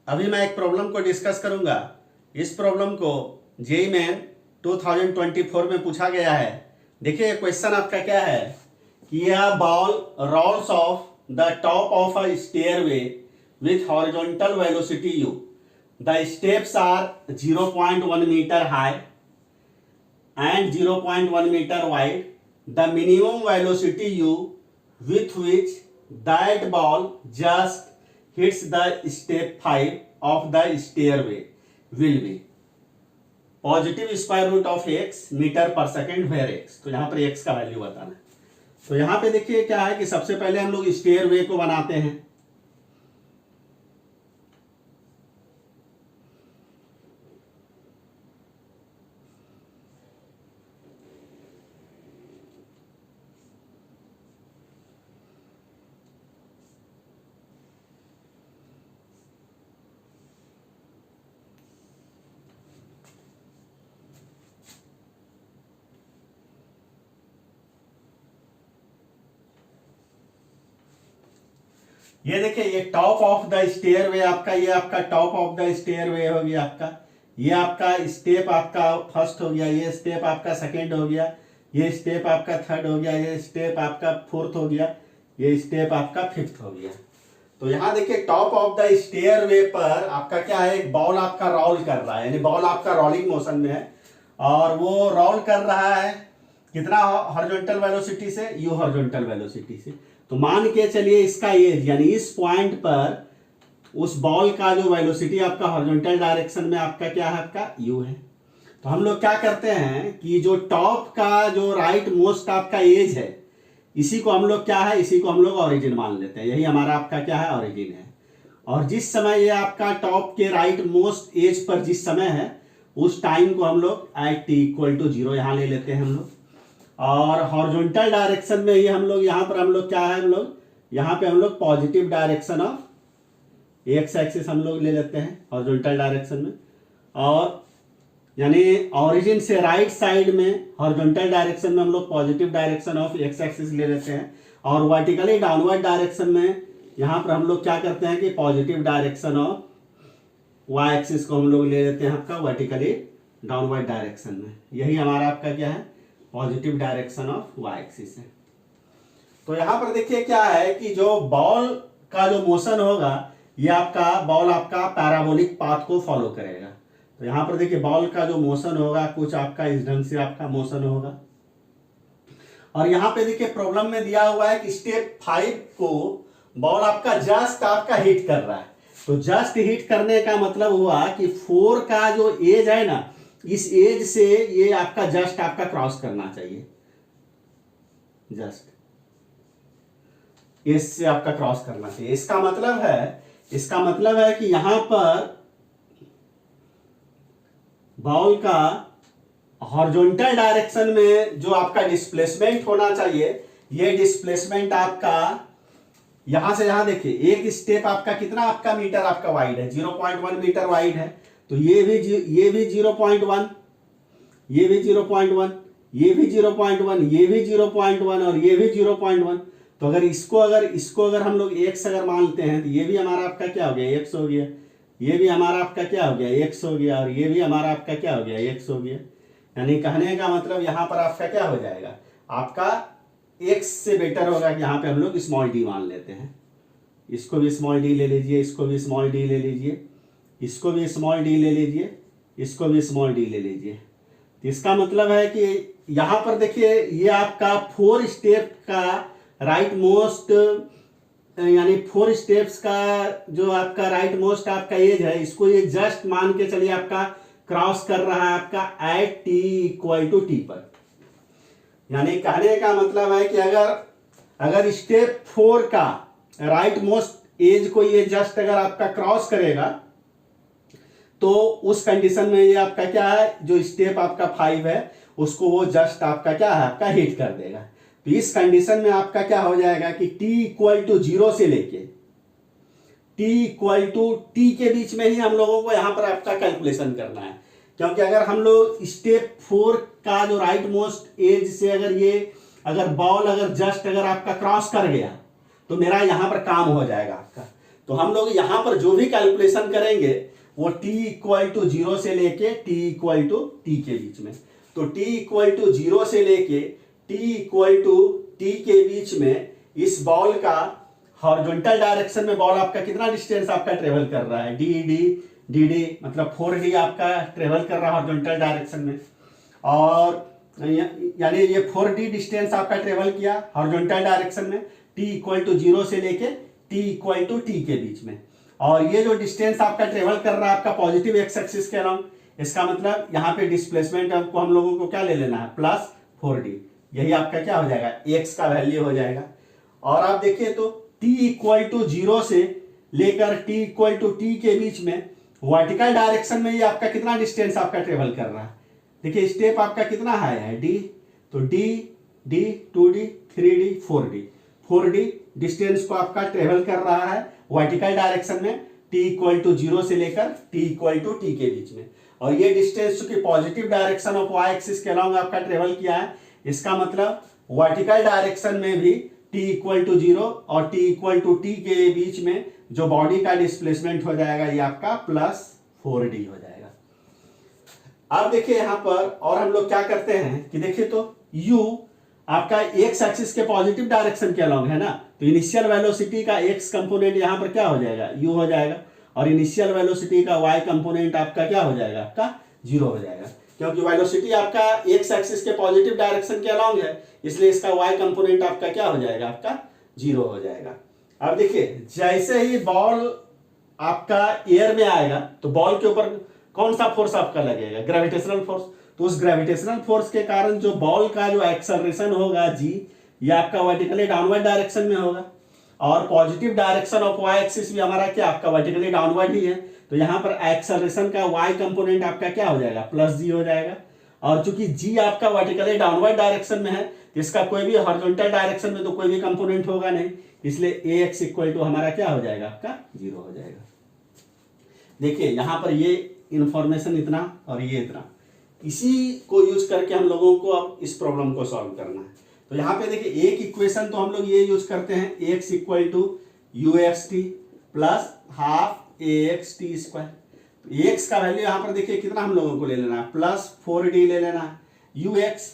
अभी मैं एक प्रॉब्लम को डिस्कस करूंगा। इस प्रॉब्लम को जेईई मेन 2024 में पूछा गया है। देखिए क्वेश्चन आपका क्या है कि यह ball rolls off the top of a stairway with horizontal velocity u. The steps are 0.1 meter high and 0.1 meter wide. The minimum velocity u with which that ball just hits the step 5 of the stairway will be positive square root of x metre पर second where x। तो यहां पर x का value बताना है। तो यहां पे देखिए क्या है कि सबसे पहले हम लोग स्टेयरवे को बनाते हैं। ये देखिए ये टॉप ऑफ द स्टेयरवे आपका, ये आपका टॉप ऑफ द स्टेयरवे हो गया आपका। ये आपका स्टेप आपका फर्स्ट हो गया, ये स्टेप आपका सेकंड हो गया, ये स्टेप आपका थर्ड हो गया, ये स्टेप आपका फोर्थ हो गया, ये स्टेप आपका फिफ्थ हो गया। तो यहाँ देखिए टॉप ऑफ द स्टेयरवे पर आपका क्या है, एक बॉल आपका रोल कर रहा है, यानी बॉल आपका रोलिंग मोशन में है और वो रोल कर रहा है कितना हॉरिजॉन्टल वेलोसिटी से, यू हॉरिजॉन्टल वेलोसिटी से। तो मान के चलिए इसका एज यानी इस पॉइंट पर उस बॉल का जो वेलोसिटी आपका हॉरिजॉन्टल डायरेक्शन में आपका क्या है, आपका यू है। तो हम लोग क्या करते हैं कि जो टॉप का जो राइट मोस्ट आपका एज है, इसी को हम लोग क्या है, इसी को हम लोग ऑरिजिन मान लेते हैं। यही हमारा आपका क्या है, ऑरिजिन है। और जिस समय ये आपका टॉप के राइट मोस्ट एज पर जिस समय है, उस टाइम को हम लोग एट t = 0 यहां ले लेते हैं हम लोग। और हॉरिजॉन्टल डायरेक्शन में ही हम लोग यहाँ पर हम लोग क्या है, हम लोग यहाँ पे हम लोग positive direction of x axis हम लोग ले लेते हैं हॉरिजॉन्टल डायरेक्शन में। और यानी ओरिजिन से राइट साइड में हॉरिजॉन्टल डायरेक्शन में हम लोग positive direction of x axis ले लेते हैं। और वर्टिकली डाउनवर्ड डायरेक्शन में यहाँ पर हम लोग क्या करते हैं कि positive direction of y axis को हम लोग ले लेते हैं आपका वर्टिकली डाउनवर्ड डायरेक्शन में। यही हमारा आपका क्या है, positive direction of y axis है। तो यहां पर देखिए क्या है कि जो बॉल का जो मोशन होगा, ये आपका बॉल आपका पैराबोलिक पाथ को फॉलो करेगा। तो यहां पर देखिए बॉल का जो मोशन होगा कुछ आपका इस ढंग से आपका मोशन होगा। और यहां पे देखिए प्रॉब्लम में दिया हुआ है कि स्टेप 5 को बॉल आपका जस्ट आपका हिट कर रहा है। तो जस्ट हिट करने का मतलब हुआ कि 4 का जो एज है ना, इस एज से ये आपका जस्ट आपका क्रॉस करना चाहिए, जस्ट एज से आपका क्रॉस करना चाहिए। इसका मतलब है कि यहां पर बॉल का हॉरिजॉन्टल डायरेक्शन में जो आपका डिस्प्लेसमेंट होना चाहिए, ये डिस्प्लेसमेंट आपका यहां से यहां देखिए एक स्टेप आपका कितना आपका मीटर आपका वाइड है, 0.1 मीटर वाइड है। तो ये भी 0.1, ये भी 0.1, ये भी 0.1, ये भी 0.1 और ये भी 0.1। तो अगर इसको अगर हम लोग x अगर मानते हैं तो ये भी हमारा आपका क्या हो गया, x हो गया। ये भी हमारा आपका क्या हो गया, x हो गया। और ये भी हमारा आपका क्या हो गया, x हो गया। यानी कहने का मतलब यहां पर आपका क्या हो जाएगा, आपका x से बेटर होगा कि यहाँ पे हम लोग स्मॉल d मान लेते हैं। इसको भी स्मॉल d ले लीजिए, इसको भी स्मॉल d ले लीजिए, इसको भी स्मॉल d ले लीजिए, इसको भी स्मॉल d ले लीजिए। तो इसका मतलब है कि यहां पर देखिए ये आपका 4 स्टेप का राइट मोस्ट, यानी 4 स्टेप्स का जो आपका राइट मोस्ट आपका एज है, इसको ये जस्ट मान के चलिए आपका क्रॉस कर रहा है आपका एट t = t पर। यानी कहने का मतलब है कि अगर स्टेप 4 का राइट मोस्ट एज को ये जस्ट अगर आपका क्रॉस करेगा, तो उस कंडीशन में ये आपका क्या है, जो स्टेप आपका 5 है उसको वो जस्ट आपका क्या है, आपका हिट कर देगा। तो इस कंडीशन में आपका क्या हो जाएगा कि t = 0 से लेके t के बीच में ही हम लोगों को यहां पर आपका कैलकुलेशन करना है। क्योंकि अगर हम लोग स्टेप 4 का जो राइट मोस्ट एज से अगर बॉल जस्ट आपका क्रॉस कर गया, तो मेरा यहां पर काम हो जाएगा आपका। तो हम लोग यहाँ पर जो भी कैलकुलेशन करेंगे वो t इक्वल टू 0 से लेके t इक्वल टू t के बीच में। तो t इक्वल टू 0 से लेके t इक्वल टू t के बीच में इस बॉल का हॉरिजॉन्टल डायरेक्शन में बॉल आपका कितना डिस्टेंस आपका ट्रेवल कर रहा है, डी मतलब 4d आपका ट्रेवल कर रहा है हॉरिजॉन्टल डायरेक्शन में, और यानी ये 4d डिस्टेंस आपका ट्रेवल किया हॉरिजॉन्टल डायरेक्शन में t इक्वल टू 0 से लेके t इक्वल टू t के बीच में। और ये जो डिस्टेंस आपका ट्रेवल कर रहा है आपका पॉजिटिव एक्स एक्सिस के अलोंग, इसका मतलब यहाँ पे डिस्प्लेसमेंट आपको हम लोगों को क्या ले लेना है, प्लस 4d। यही आपका क्या हो जाएगा, x का वैल्यू हो जाएगा। और आप देखिए तो t इक्वल टू 0 से लेकर t इक्वल टू t के बीच में वर्टिकल डायरेक्शन में ये आपका कितना डिस्टेंस आपका ट्रेवल कर रहा है। देखिए स्टेप आपका कितना हाई है, d, तो d 2d 3d 4d 4d distance को आपका ट्रेवल कर रहा है वर्टिकल डायरेक्शन में t इक्वल टू 0 से लेकर t इक्वल टू t के बीच में। और ये डिस्टेंस चूंकि positive direction of y axis के अलोंग आपका ट्रेवल किया है, इसका मतलब वर्टिकल डायरेक्शन में भी t इक्वल टू 0 और t इक्वल टू t के बीच में जो बॉडी का डिस्प्लेसमेंट हो जाएगा ये आपका प्लस 4d हो जाएगा। अब देखिए यहाँ पर और हम लोग क्या करते हैं कि देखिए तो u आपका x एक्सिस के पॉजिटिव डायरेक्शन के अलोंग है ना, तो इनिशियल वेलोसिटी का x कंपोनेंट यहाँ पर क्या हो जाएगा, u हो जाएगा, और इनिशियल वेलोसिटी का y कंपोनेंट आपका क्या हो जाएगा, आपका 0 हो जाएगा, क्योंकि वेलोसिटी आपका x एक्सिस के पॉजिटिव डायरेक्शन के अलोंग है, इसलिए इसका y कंपोनेंट आपका क्या हो जाएगा, आपका 0 हो जाएगा। अब देखिए जैसे ही बॉल आपका एयर में आएगा तो बॉल के ऊपर कौन सा फोर्स आपका लगेगा, ग्रेविटेशनल फोर्स। तो उस ग्रेविटेशनल फोर्स के कारण जो बॉल का जो एक्सेलरेशन होगा g, ये आपका वर्टिकली डाउनवर्ड डायरेक्शन में होगा, और positive direction of y axis भी हमारा क्या आपका वर्टिकली डाउनवर्ड ही है, तो यहाँ पर एक्सेलरेशन का y कंपोनेंट आपका क्या हो जाएगा, प्लस g हो जाएगा। और चूंकि g आपका वर्टिकली डाउनवर्ड डायरेक्शन में है तो इसका कोई भी हॉरिजॉन्टल डायरेक्शन में तो कोई भी कंपोनेंट होगा नहीं, इसलिए ax इक्वल टू हमारा क्या हो जाएगा, आपका 0 हो जाएगा। देखिए यहाँ पर ये इंफॉर्मेशन इतना और ये इतना, इसी को यूज करके हम लोगों को अब इस प्रॉब्लम को सॉल्व करना है। तो यहाँ पे देखिए एक इक्वेशन तो हम लोग ये यूज करते हैं, x equal to u x t plus half a x t square. तो x का वैल्यू यहाँ पर देखिए कितना हम लोगों को ले लेना है, प्लस 4d ले लेना है, ux,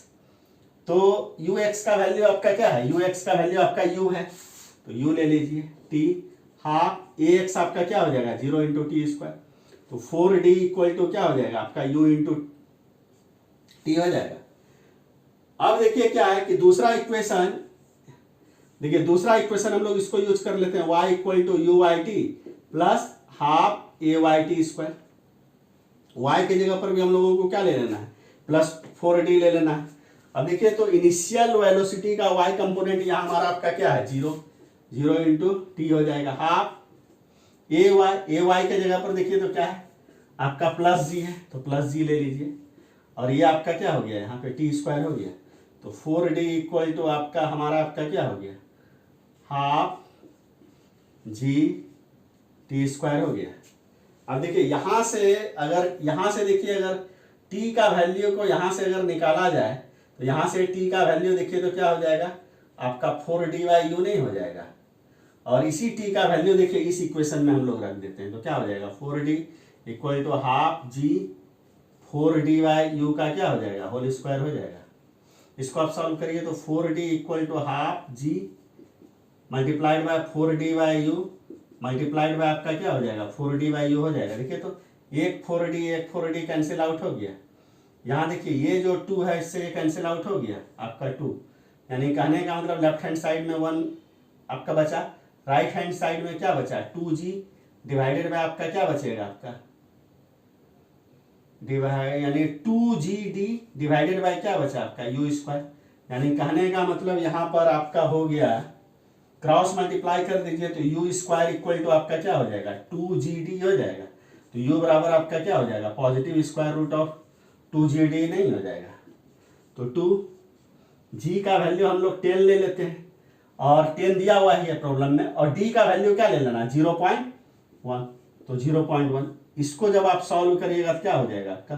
तो ux का वैल्यू आपका क्या है, ux का वैल्यू आपका u है, तो u ले लीजिए, t हाफ ax आपका क्या हो जाएगा, 0 इंटू टी स्क्वायर, तो 4d इक्वल टू क्या हो जाएगा, आपका u इंटू टी हो जाएगा। अब देखिए क्या है कि दूसरा इक्वेशन, देखिए दूसरा इक्वेशन हम लोग इसको यूज कर लेते हैं, y equal to u y t plus half a y t square. y के जगह पर भी हम लोगों को क्या ले लेना है, प्लस 4d ले लेना है। अब देखिए तो इनिशियल वेलोसिटी का y कंपोनेंट यहाँ हमारा आपका क्या है, 0 इंटू टी हो जाएगा, हाफ ए वाई के जगह पर देखिए तो क्या है आपका प्लस g है, तो प्लस g ले लीजिए, और ये आपका क्या हो गया, यहाँ पे टी स्क्वायर हो गया, तो 4d इक्वल टू आपका हमारा आपका क्या हो गया, हाफ जी टी स्क्वायर हो गया। अब देखिए यहाँ से देखिए अगर t का वैल्यू को यहाँ से अगर निकाला जाए तो यहाँ से t का वैल्यू देखिए तो क्या हो जाएगा, आपका 4d/u नहीं हो जाएगा, और इसी t का वैल्यू देखिए इस इक्वेशन में हम लोग रख देते हैं, तो क्या हो जाएगा, 4d equal to half ji 4d/u का क्या हो जाएगा, होल स्क्वायर हो जाएगा। इसको आप सॉल्व करिए तो 4d equal to half g multiplied by 4d/u multiplied by आपका क्या हो जाएगा, 4d/u हो जाएगा। देखिए तो एक 4d कैंसिल आउट हो गया, यहाँ देखिए ये जो 2 है इससे ये कैंसिल आउट हो गया आपका 2, यानी कहने का मतलब लेफ्ट हैंड साइड में 1 आपका बचा, राइट हैंड साइड में क्या बचा, 2g डिवाइडेड बाय आपका क्या बचेगा, आपका यानी 2gd डिवाइडेड बाय क्या बचा, आपका u स्क्वायर। यानी कहने का मतलब यहाँ पर आपका हो गया, क्रॉस मल्टीप्लाई कर दीजिए तो u स्क्वायर इक्वल टू आपका क्या हो जाएगा, 2gd हो जाएगा, तो u बराबर आपका क्या हो जाएगा, positive square root of 2gd नहीं हो जाएगा, तो 2g का वैल्यू हम लोग 10 ले लेते हैं, और 10 दिया हुआ है प्रॉब्लम में, और d का वैल्यू क्या ले लेना, 0.1, तो 0.1, इसको जब आप सॉल्व करिएगा तो क्या हो जाएगा, आपका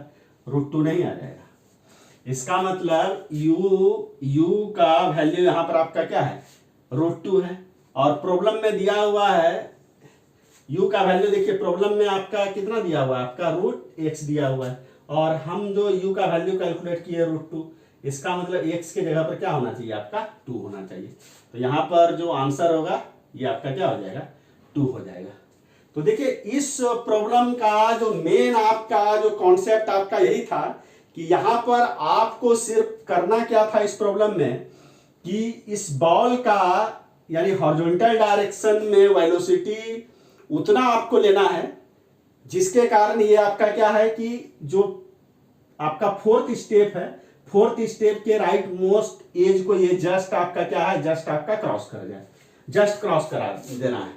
√2 नहीं आ जाएगा। इसका मतलब u का वैल्यू यहाँ पर आपका क्या है, √2 है, और प्रॉब्लम में दिया हुआ है u का वैल्यू देखिए प्रॉब्लम में आपका कितना दिया हुआ है, आपका √x दिया हुआ है, और हम जो u का वैल्यू कैलकुलेट किए √2, इसका मतलब x के जगह पर क्या होना चाहिए, आपका 2 होना चाहिए। तो यहाँ पर जो आंसर होगा ये आपका क्या हो जाएगा, 2 हो जाएगा। तो देखिए इस प्रॉब्लम का जो मेन आपका जो कॉन्सेप्ट आपका यही था कि यहां पर आपको सिर्फ करना क्या था इस प्रॉब्लम में कि इस बॉल का यानी हॉरिजॉन्टल डायरेक्शन में वेलोसिटी उतना आपको लेना है जिसके कारण ये आपका क्या है कि जो आपका फोर्थ स्टेप है, फोर्थ स्टेप के राइट मोस्ट एज को ये जस्ट आपका क्या है, जस्ट आपका क्रॉस कर जाए, जस्ट क्रॉस करा देना है।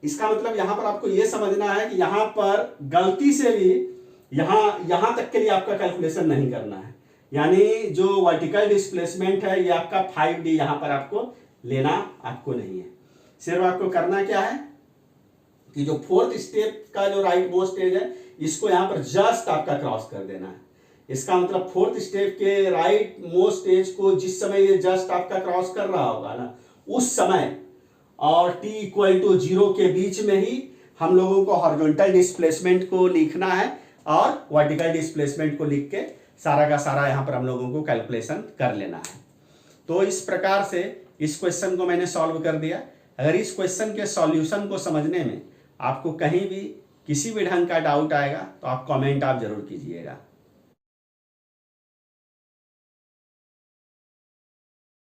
इसका मतलब यहां पर आपको यह समझना है कि यहां पर गलती से भी यहां तक के लिए आपका कैलकुलेशन नहीं करना है, यानी जो वर्टिकल डिस्प्लेसमेंट है ये आपका 5D यहां पर आपको लेना आपको नहीं है। सिर्फ आपको करना क्या है कि जो फोर्थ स्टेप का जो राइट मोस्ट एज है इसको यहां पर जस्ट आपका क्रॉस कर देना है। इसका मतलब फोर्थ स्टेप के राइट मोस्ट एज को जिस समय ये जस्ट आपका क्रॉस कर रहा होगा ना, उस समय और t = 0 के बीच में ही हम लोगों को हॉरिजॉन्टल डिस्प्लेसमेंट को लिखना है और वर्टिकल डिस्प्लेसमेंट को लिख के सारा का सारा यहां पर हम लोगों को कैलकुलेशन कर लेना है। तो इस प्रकार से इस क्वेश्चन को मैंने सॉल्व कर दिया। अगर इस क्वेश्चन के सॉल्यूशन को समझने में आपको कहीं भी किसी भी ढंग का डाउट आएगा तो आप कमेंट आप जरूर कीजिएगा।